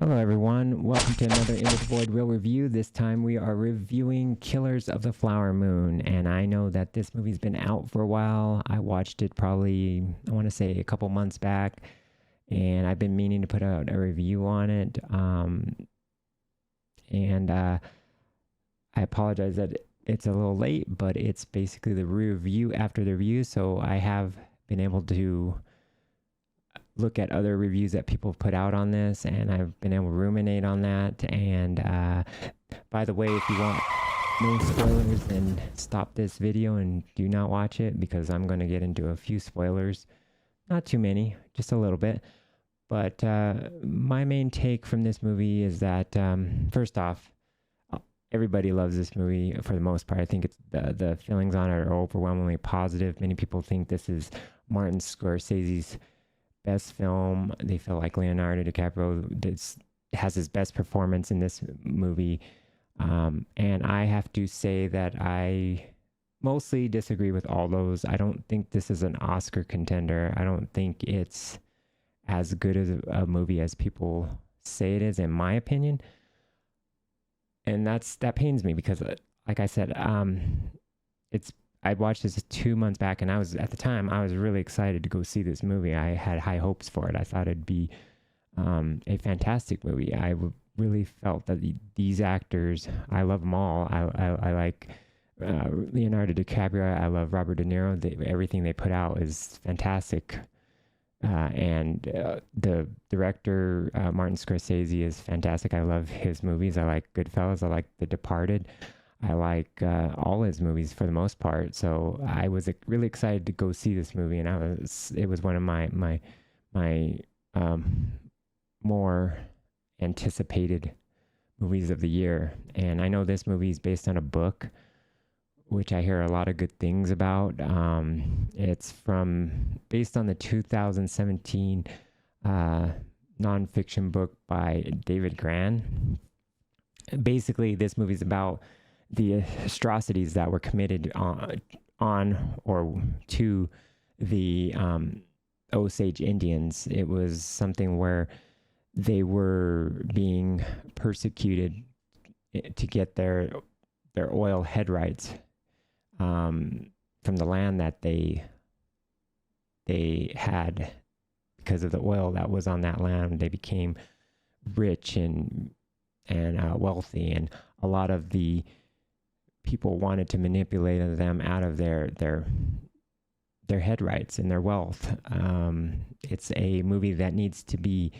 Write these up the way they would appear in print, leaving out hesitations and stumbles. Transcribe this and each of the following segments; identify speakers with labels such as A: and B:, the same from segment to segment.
A: Hello, everyone. Welcome to another Into the Void Real Review. This time we are reviewing Killers of the Flower Moon. And I know that this movie's been out for a while. I watched it probably, I want to say, a couple months back. And I've been meaning to put out a review on it. And I apologize that it's a little late, but it's basically the review after the review. So I have been able to look at other reviews that people put out on this, and I've been able to ruminate on that. And by the way, if you want no spoilers, then stop this video and do not watch it, because I'm going to get into a few spoilers. Not too many, just a little bit. But my main take from this movie is that, first off, everybody loves this movie for the most part. I think it's the feelings on it are overwhelmingly positive. Many people think this is Martin Scorsese's best film. They feel like Leonardo DiCaprio has his best performance in this movie. And I have to say that I mostly disagree with all those. I don't think this is an Oscar contender. I don't think it's as good as a movie as people say it is, in my opinion. And that pains me because, like I said, I watched this 2 months back, and at the time I was really excited to go see this movie. I had high hopes for it. I thought it'd be a fantastic movie. I really felt that these actors, I love them all. I like Leonardo DiCaprio. I love Robert De Niro. Everything they put out is fantastic. And the director, Martin Scorsese, is fantastic. I love his movies. I like Goodfellas. I like The Departed. I like all his movies for the most part. So I was really excited to go see this movie, and it was one of my more anticipated movies of the year. And I know this movie is based on a book, which I hear a lot of good things about. It's based on the 2017 nonfiction book by David Grann. Basically, this movie is about the atrocities that were committed on or to the Osage Indians. It was something where they were being persecuted to get their oil head rights from the land that they had. Because of the oil that was on that land, they became rich and wealthy, and a lot of the people wanted to manipulate them out of their head rights and their wealth. It's a movie that needs to be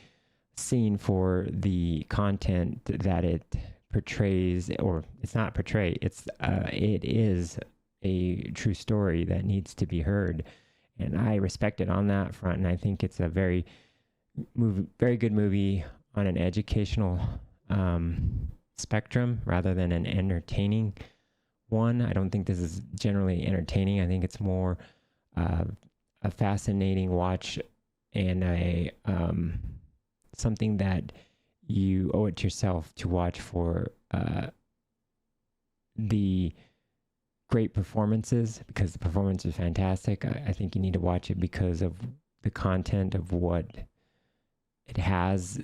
A: seen for the content that it portrays, or it's not portray. It is a true story that needs to be heard, and I respect it on that front. And I think it's a very good movie on an educational spectrum rather than an entertaining one. I don't think this is generally entertaining. I think it's more a fascinating watch and a something that you owe it to yourself to watch for the great performances, because the performance is fantastic. I think you need to watch it because of the content of what it has.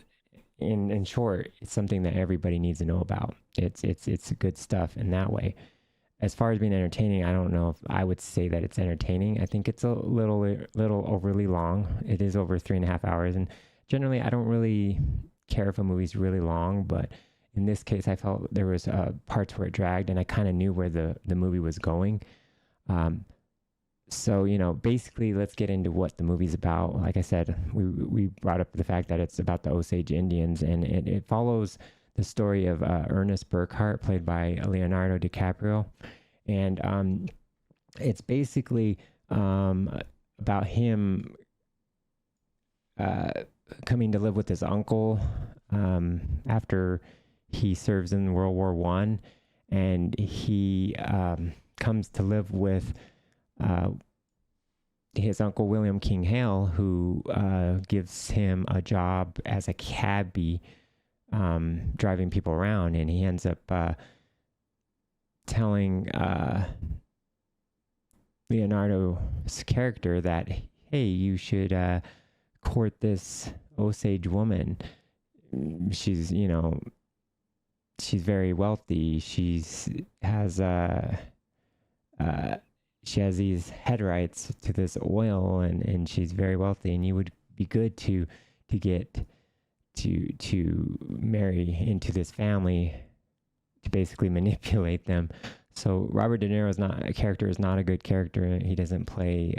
A: In short, it's something that everybody needs to know about. It's good stuff in that way. As far as being entertaining, I don't know if I would say that it's entertaining. I think it's a little overly long. It is over 3.5 hours, and generally I don't really care if a movie's really long, but in this case I felt there was parts where it dragged, and I kind of knew where the movie was going. So, basically, let's get into what the movie's about. Like I said, we brought up the fact that it's about the Osage Indians, and it follows the story of Ernest Burkhart, played by Leonardo DiCaprio. And it's basically about him coming to live with his uncle after he serves in World War I. And he comes to live with his uncle William King Hale, who gives him a job as a cabbie, driving people around, and he ends up telling Leonardo's character that, hey, you should court this Osage woman she's, you know, she's very wealthy. Uh, she has these head rights to this oil, and she's very wealthy, and you would be good to get to marry into this family to basically manipulate them. So Robert De Niro's not a character is not a good character. He doesn't play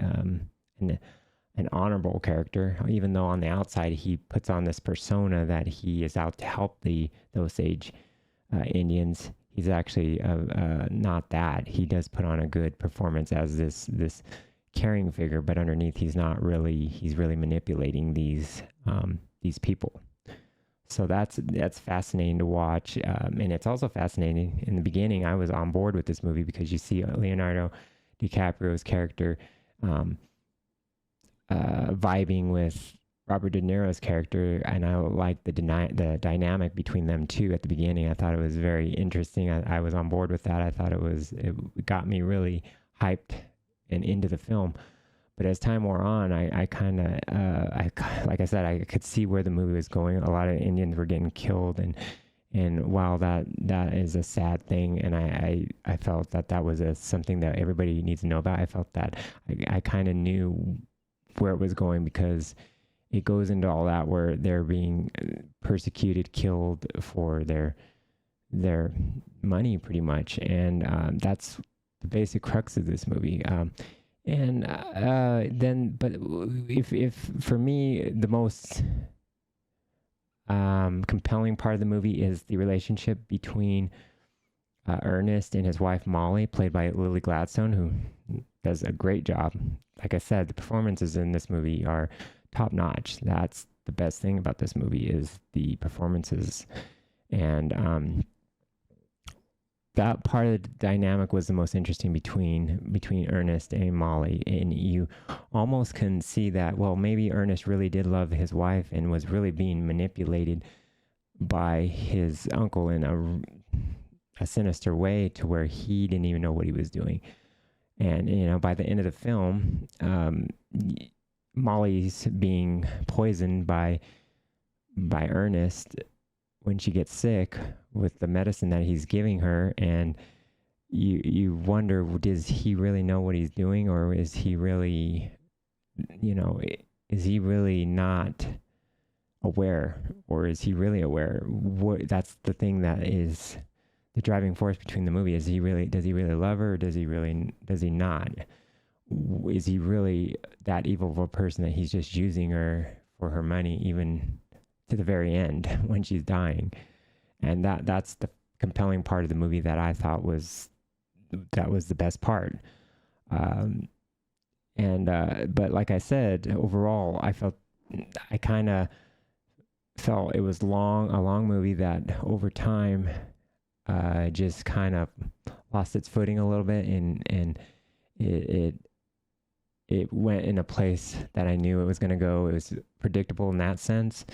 A: an honorable character, even though on the outside he puts on this persona that he is out to help the Osage Indians. He's actually not that. He does put on a good performance as this caring figure, but underneath he's not really. He's really manipulating these people. So that's fascinating to watch, and it's also fascinating. In the beginning, I was on board with this movie because you see Leonardo DiCaprio's character vibing with Robert De Niro's character, and I liked the dynamic between them two at the beginning. I thought it was very interesting. I was on board with that. I thought it got me really hyped and into the film. But as time wore on, I kind of, like I said, I could see where the movie was going. A lot of Indians were getting killed, and while that is a sad thing, and I felt that was something that everybody needs to know about. I felt that I kind of knew where it was going, because it goes into all that where they're being persecuted, killed for their money, pretty much, and that's the basic crux of this movie. And then, but if for me, the most compelling part of the movie is the relationship between Ernest and his wife Molly, played by Lily Gladstone, who does a great job. Like I said, the performances in this movie are top notch. That's the best thing about this movie is the performances, and that part of the dynamic was the most interesting between Ernest and Molly. And you almost can see that, well, maybe Ernest really did love his wife and was really being manipulated by his uncle in a sinister way, to where he didn't even know what he was doing. And, you know, by the end of the film, Molly's being poisoned by Ernest when she gets sick with the medicine that he's giving her, and you wonder, does he really know what he's doing, or is he really, you know, is he really not aware, or is he really aware? That's the thing that is the driving force between the movie. Does he really love her, or does he not? Is he really that evil of a person that he's just using her for her money, even to the very end when she's dying? And that's the compelling part of the movie that I thought was the best part. But like I said, overall, I kind of felt it was a long movie that over time just kind of lost its footing a little bit, and it went in a place that I knew it was going to go. It was predictable in that sense.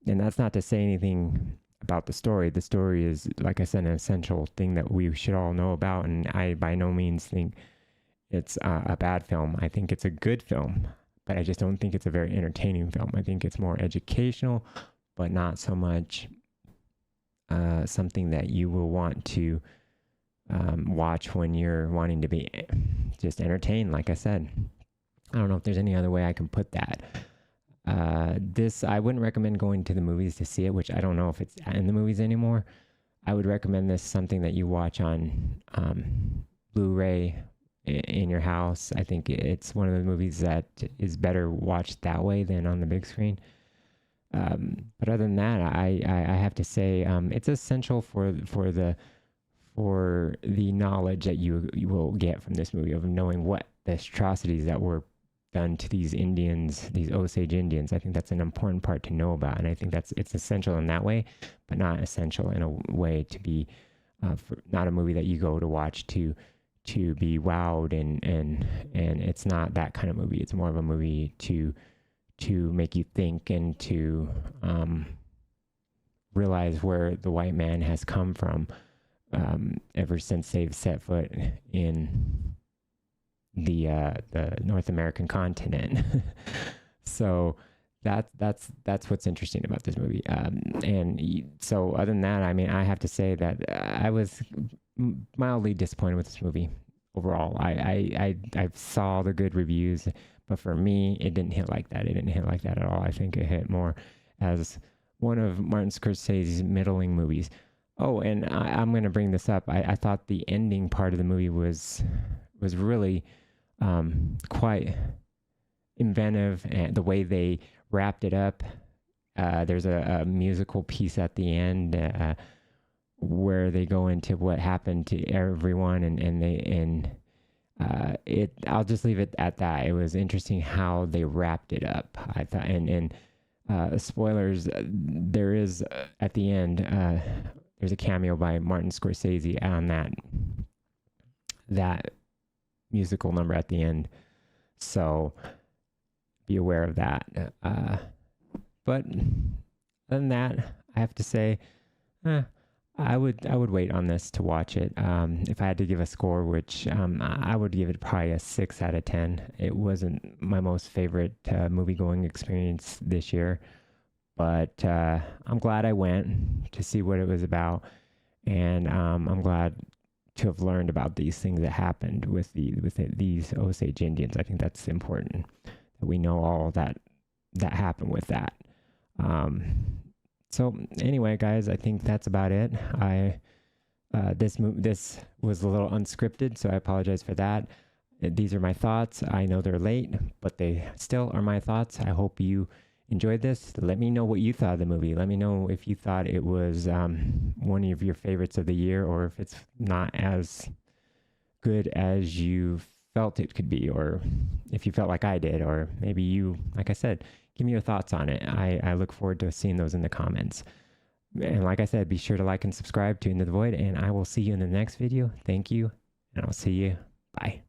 A: And that's not to say anything about the story. The story is, like I said, an essential thing that we should all know about. And I by no means think it's a bad film. I think it's a good film, but I just don't think it's a very entertaining film. I think it's more educational, but not so much something that you will want to watch when you're wanting to be just entertained, like I said. I don't know if there's any other way I can put that. I wouldn't recommend going to the movies to see it, which I don't know if it's in the movies anymore. I would recommend this something that you watch on Blu-ray in your house. I think it's one of the movies that is better watched that way than on the big screen. But other than that, I have to say it's essential for the knowledge that you will get from this movie, of knowing what the atrocities that were done to these Indians, these Osage Indians. I think that's an important part to know about, and I think it's essential in that way, but not essential in a way to be not a movie that you go to watch to be wowed, and it's not that kind of movie. It's more of a movie to make you think and to realize where the white man has come from ever since they've set foot in the North American continent. So that's what's interesting about this movie. So other than that, I mean, I have to say that I was mildly disappointed with this movie overall. I saw the good reviews, but for me, it didn't hit like that. It didn't hit like that at all. I think it hit more as one of Martin Scorsese's middling movies. Oh, and I'm going to bring this up. I thought the ending part of the movie was really quite inventive, and the way they wrapped it up. There's a musical piece at the end where they go into what happened to everyone, and it. I'll just leave it at that. It was interesting how they wrapped it up. I thought, and spoilers. There is at the end. There's a cameo by Martin Scorsese on that musical number at the end. So be aware of that. But other than that, I have to say, I would wait on this to watch it. If I had to give a score, which I would give it probably a 6 out of 10. It wasn't my most favorite movie-going experience this year, but I'm glad I went to see what it was about, and I'm glad to have learned about these things that happened with these Osage Indians. I think that's important that we know all that happened with that. So anyway, guys, I think that's about it. This was a little unscripted, so I apologize for that. These are my thoughts. I know they're late, but they still are my thoughts. I hope you enjoyed this. Let me know what you thought of the movie. Let me know if you thought it was one of your favorites of the year, or if it's not as good as you felt it could be, or if you felt like I did, or maybe you, like I said, give me your thoughts on it. I look forward to seeing those in the comments. And like I said, be sure to like and subscribe to Into the Void, and I will see you in the next video. Thank you, and I'll see you. Bye.